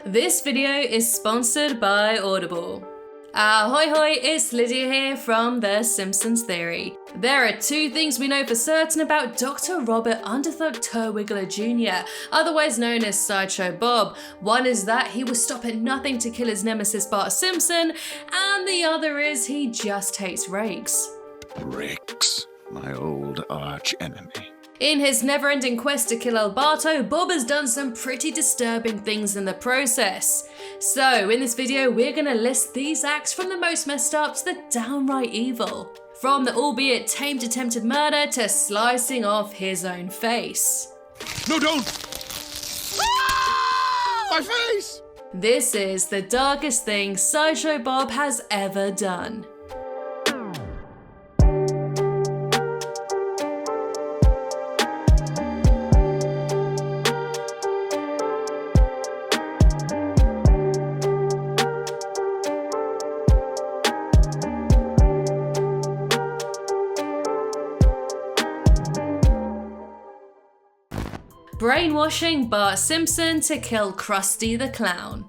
This video is sponsored by Audible. Ahoy hoy, it's Lydia here from the Simpsons Theory. There are two things we know for certain about Dr. Robert Underdunk Terwilliger Jr, otherwise known as Sideshow Bob. One is that he will stop at nothing to kill his nemesis Bart Simpson, and the other is he just hates rakes. Rakes, my old arch enemy. In his never-ending quest to kill Alberto, Bob has done some pretty disturbing things in the process. So in this video, we're gonna list these acts from the most messed up to the downright evil. From the albeit tamed attempted murder to slicing off his own face. No, don't! Ah! My face! This is the darkest thing Sideshow Bob has ever done. Brainwashing Bart Simpson to kill Krusty the Clown.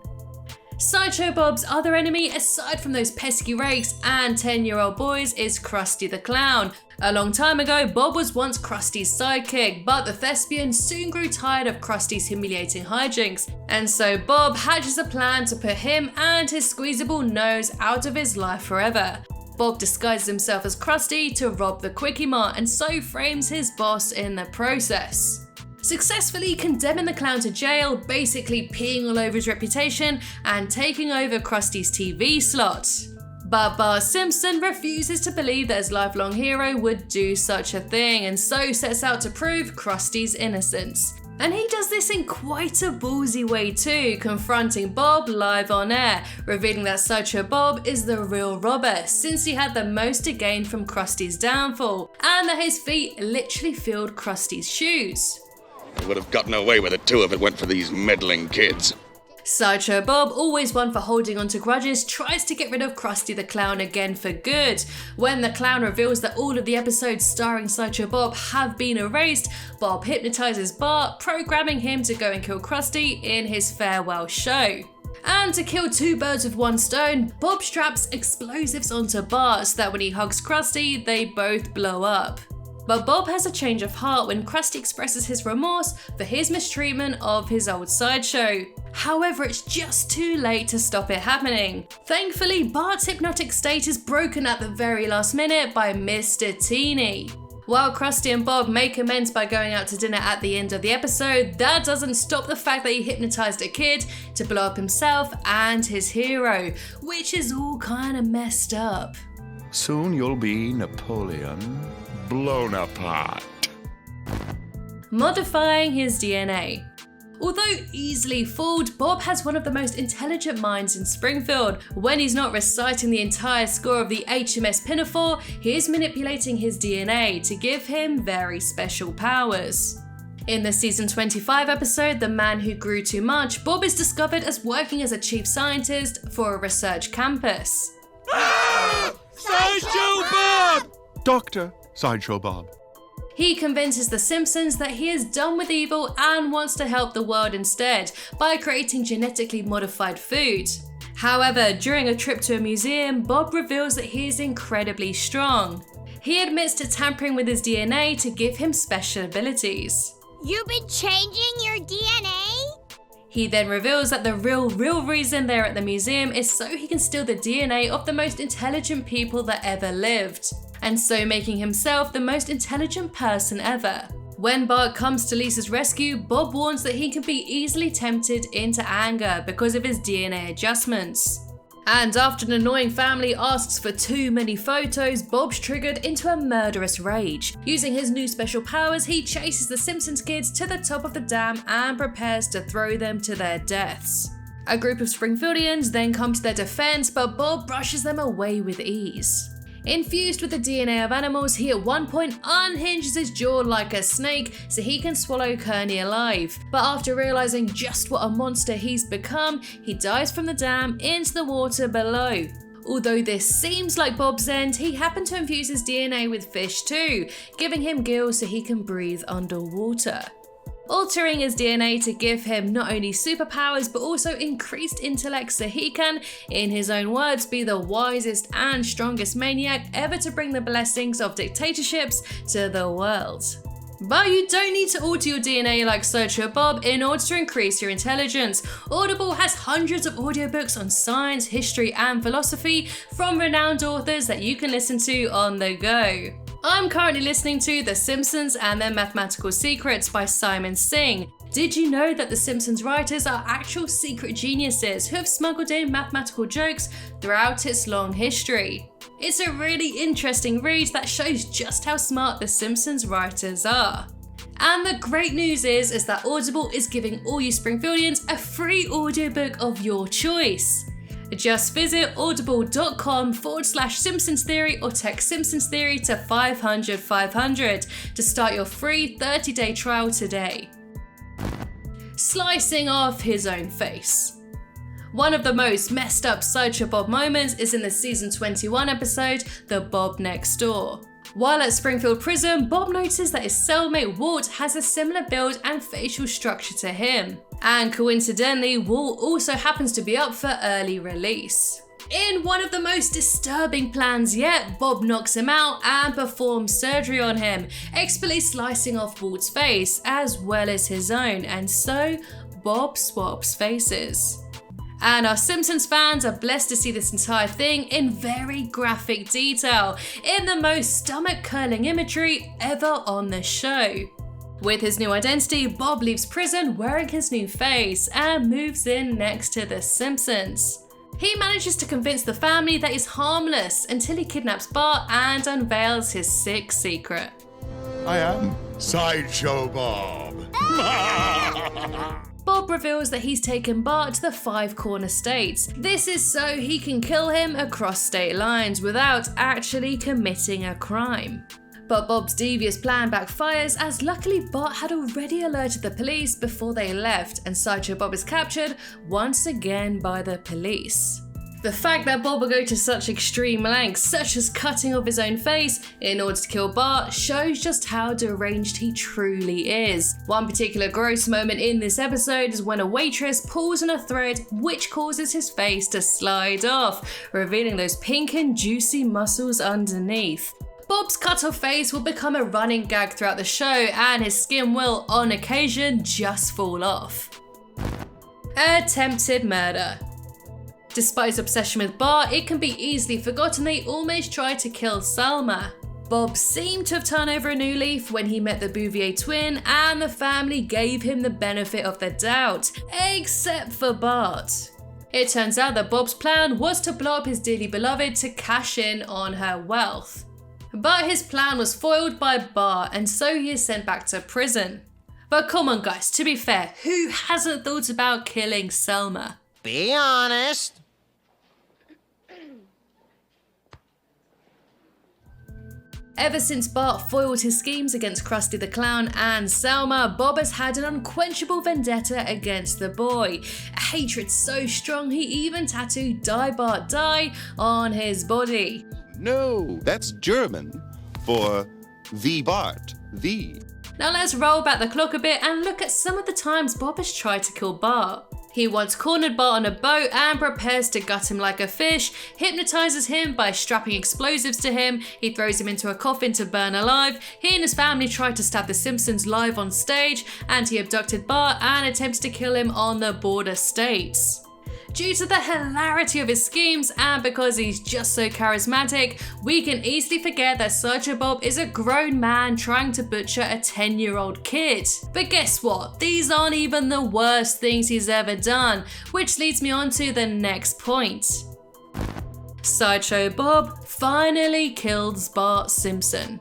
Sideshow Bob's other enemy, aside from those pesky rakes and 10-year-old boys, is Krusty the Clown. A long time ago, Bob was once Krusty's sidekick, but the thespian soon grew tired of Krusty's humiliating hijinks, and so Bob hatches a plan to put him and his squeezable nose out of his life forever. Bob disguises himself as Krusty to rob the Quickie Mart and so frames his boss in the process, successfully condemning the clown to jail, basically peeing all over his reputation and taking over Krusty's TV slot. But Bart Simpson refuses to believe that his lifelong hero would do such a thing, and so sets out to prove Krusty's innocence. And he does this in quite a ballsy way too, confronting Bob live on air, revealing that Sideshow Bob is the real robber since he had the most to gain from Krusty's downfall, and that his feet literally filled Krusty's shoes. I would have gotten away with it too if it weren't for these meddling kids. Sideshow Bob, always one for holding on to grudges, tries to get rid of Krusty the Clown again for good. When the clown reveals that all of the episodes starring Sideshow Bob have been erased, Bob hypnotizes Bart, programming him to go and kill Krusty in his farewell show. And to kill two birds with one stone, Bob straps explosives onto Bart so that when he hugs Krusty, they both blow up. But Bob has a change of heart when Krusty expresses his remorse for his mistreatment of his old sideshow. However, it's just too late to stop it happening. Thankfully, Bart's hypnotic state is broken at the very last minute by Mr. Teeny. While Krusty and Bob make amends by going out to dinner at the end of the episode, that doesn't stop the fact that he hypnotized a kid to blow up himself and his hero, which is all kinda messed up. Soon you'll be Napoleon, blown apart. Modifying his DNA. Although easily fooled, Bob has one of the most intelligent minds in Springfield. When he's not reciting the entire score of the HMS Pinafore, he is manipulating his DNA to give him very special powers. In the season 25 episode, The Man Who Grew Too Much, Bob is discovered as working as a chief scientist for a research campus. Sideshow Bob! Dr. Sideshow Bob. He convinces the Simpsons that he is done with evil and wants to help the world instead by creating genetically modified food. However, during a trip to a museum, Bob reveals that he is incredibly strong. He admits to tampering with his DNA to give him special abilities. You've been changing your DNA? He then reveals that the real reason they're at the museum is so he can steal the DNA of the most intelligent people that ever lived, and so making himself the most intelligent person ever. When Bart comes to Lisa's rescue, Bob warns that he can be easily tempted into anger because of his DNA adjustments. And after an annoying family asks for too many photos, Bob's triggered into a murderous rage. Using his new special powers, he chases the Simpsons kids to the top of the dam and prepares to throw them to their deaths. A group of Springfieldians then come to their defense, but Bob brushes them away with ease. Infused with the DNA of animals, he at one point unhinges his jaw like a snake so he can swallow Kearney alive. But after realizing just what a monster he's become, he dives from the dam into the water below. Although this seems like Bob's end, he happened to infuse his DNA with fish too, giving him gills so he can breathe underwater. altering his DNA to give him not only superpowers but also increased intellect so he can, in his own words, be the wisest and strongest maniac ever to bring the blessings of dictatorships to the world. But you don't need to alter your DNA like Sideshow Bob in order to increase your intelligence. Audible has hundreds of audiobooks on science, history and philosophy from renowned authors that you can listen to on the go. I'm currently listening to The Simpsons and Their Mathematical Secrets by Simon Singh. Did you know that the Simpsons writers are actual secret geniuses who have smuggled in mathematical jokes throughout its long history? It's a really interesting read that shows just how smart the Simpsons writers are. And the great news is that Audible is giving all you Springfieldians a free audiobook of your choice. Just visit audible.com/Simpsons Theory or text Simpsons Theory to 500 500 to start your free 30-day trial today. Slicing off his own face. One of the most messed up Sideshow Bob moments is in the season 21 episode, The Bob Next Door. While at Springfield Prison, Bob notices that his cellmate Walt has a similar build and facial structure to him. And coincidentally, Walt also happens to be up for early release. In one of the most disturbing plans yet, Bob knocks him out and performs surgery on him, expertly slicing off Walt's face as well as his own, and so Bob swaps faces. And our Simpsons fans are blessed to see this entire thing in very graphic detail, in the most stomach-curling imagery ever on the show. With his new identity, Bob leaves prison wearing his new face and moves in next to the Simpsons. He manages to convince the family that he's harmless until he kidnaps Bart and unveils his sick secret. I am Sideshow Bob. Bob reveals that he's taken Bart to the Five Corner States. This is so he can kill him across state lines without actually committing a crime. But Bob's devious plan backfires as luckily Bart had already alerted the police before they left, and Sideshow Bob is captured once again by the police. The fact that Bob will go to such extreme lengths, such as cutting off his own face in order to kill Bart, shows just how deranged he truly is. One particular gross moment in this episode is when a waitress pulls on a thread which causes his face to slide off, revealing those pink and juicy muscles underneath. Bob's cut-off face will become a running gag throughout the show, and his skin will, on occasion, just fall off. Attempted murder. Despite his obsession with Bart, it can be easily forgotten they almost tried to kill Selma. Bob seemed to have turned over a new leaf when he met the Bouvier twin, and the family gave him the benefit of the doubt, except for Bart. It turns out that Bob's plan was to blow up his dearly beloved to cash in on her wealth. But his plan was foiled by Bart, and so he is sent back to prison. But come on guys, to be fair, who hasn't thought about killing Selma? Be honest. Ever since Bart foiled his schemes against Krusty the Clown and Selma, Bob has had an unquenchable vendetta against the boy. A hatred so strong he even tattooed Die Bart Die on his body. No, that's German for the Bart, the. Now let's roll back the clock a bit and look at some of the times Bob has tried to kill Bart. He once cornered Bart on a boat and prepares to gut him like a fish, hypnotizes him by strapping explosives to him, he throws him into a coffin to burn alive, he and his family tried to stab the Simpsons live on stage, and he abducted Bart and attempts to kill him on the border states. Due to the hilarity of his schemes and because he's just so charismatic, we can easily forget that Sideshow Bob is a grown man trying to butcher a 10-year-old kid. But guess what? These aren't even the worst things he's ever done, which leads me on to the next point. Sideshow Bob finally kills Bart Simpson.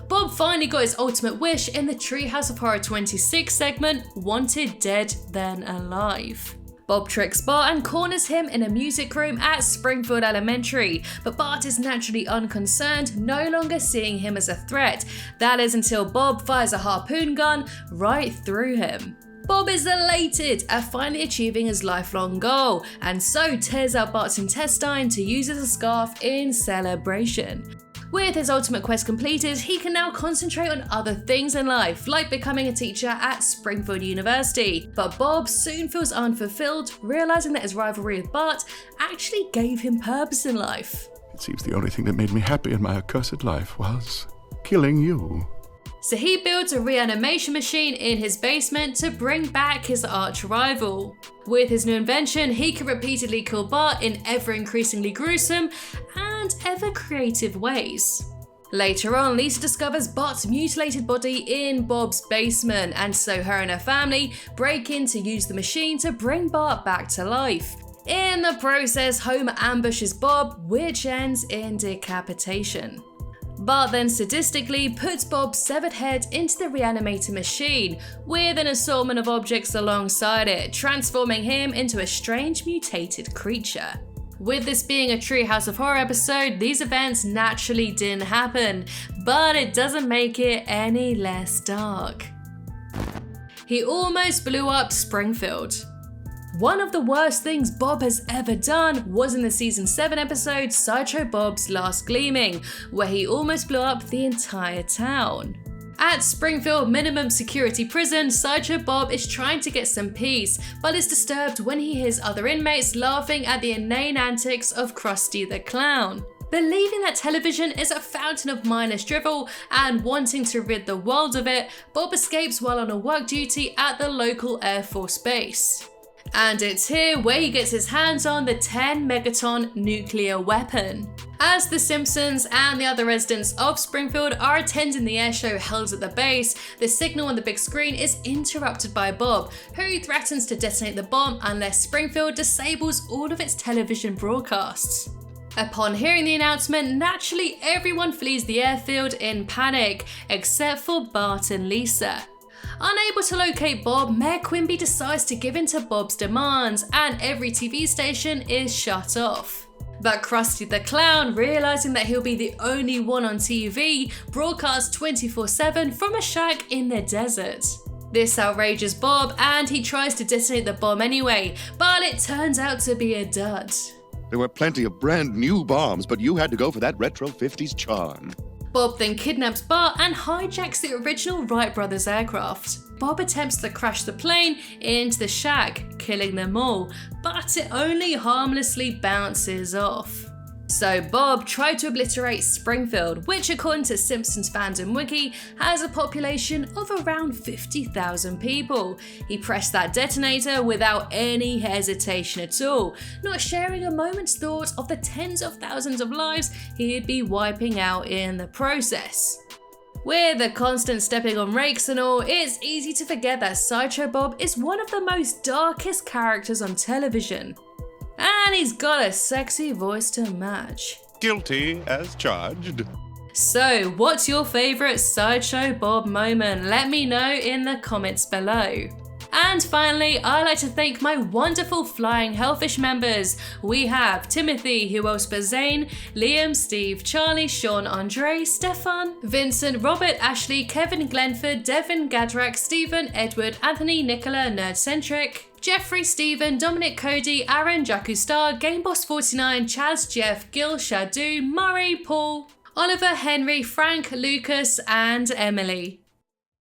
Bob finally got his ultimate wish in the Treehouse of Horror 26 segment, Wanted Dead Then Alive. Bob tricks Bart and corners him in a music room at Springfield Elementary, but Bart is naturally unconcerned, no longer seeing him as a threat. That is until Bob fires a harpoon gun right through him. Bob is elated at finally achieving his lifelong goal, and so tears out Bart's intestine to use as a scarf in celebration. With his ultimate quest completed, he can now concentrate on other things in life, like becoming a teacher at Springfield University. But Bob soon feels unfulfilled, realizing that his rivalry with Bart actually gave him purpose in life. It seems the only thing that made me happy in my accursed life was killing you. So he builds a reanimation machine in his basement to bring back his arch rival. With his new invention, he can repeatedly kill Bart in ever increasingly gruesome and ever creative ways. Later on, Lisa discovers Bart's mutilated body in Bob's basement, and so her and her family break in to use the machine to bring Bart back to life. In the process, Homer ambushes Bob, which ends in decapitation. Bart then sadistically puts Bob's severed head into the reanimator machine, with an assortment of objects alongside it, transforming him into a strange mutated creature. With this being a Treehouse of Horror episode, these events naturally didn't happen, but it doesn't make it any less dark. He almost blew up Springfield. One of the worst things Bob has ever done was in the season 7 episode Sideshow Bob's Last Gleaming, where he almost blew up the entire town. At Springfield Minimum Security Prison, Sideshow Bob is trying to get some peace, but is disturbed when he hears other inmates laughing at the inane antics of Krusty the Clown. Believing that television is a fountain of mindless drivel and wanting to rid the world of it, Bob escapes while on a work duty at the local Air Force base. And it's here where he gets his hands on the 10 megaton nuclear weapon. As the Simpsons and the other residents of Springfield are attending the air show held at the base, the signal on the big screen is interrupted by Bob, who threatens to detonate the bomb unless Springfield disables all of its television broadcasts. Upon hearing the announcement, naturally everyone flees the airfield in panic, except for Bart and Lisa. Unable to locate Bob, Mayor Quimby decides to give in to Bob's demands, and every TV station is shut off. But Krusty the Clown, realizing that he'll be the only one on TV, broadcasts 24/7 from a shack in the desert. This outrages Bob, and he tries to detonate the bomb anyway, but it turns out to be a dud. There were plenty of brand new bombs, but you had to go for that retro 50s charm. Bob then kidnaps Bart and hijacks the original Wright brothers aircraft. Bob attempts to crash the plane into the shack, killing them all, but it only harmlessly bounces off. So Bob tried to obliterate Springfield, which according to Simpsons fandom wiki has a population of around 50,000 people. He pressed that detonator without any hesitation at all, not sharing a moment's thought of the tens of thousands of lives he'd be wiping out in the process. With the constant stepping on rakes and all, it's easy to forget that Sideshow Bob is one of the most darkest characters on television. And he's got a sexy voice to match. Guilty as charged. So, what's your favourite Sideshow Bob moment? Let me know in the comments below. And finally, I'd like to thank my wonderful Flying Hellfish members. We have Timothy, who else but Zane, Liam, Steve, Charlie, Sean, Andre, Stefan, Vincent, Robert, Ashley, Kevin, Glenford, Devin, Gadrak, Stephen, Edward, Anthony, Nicola, Nerdcentric, Jeffrey, Stephen, Dominic, Cody, Aaron, Jakku Star, GameBoss49, Chaz, Jeff, Gil, Shadu, Murray, Paul, Oliver, Henry, Frank, Lucas, and Emily.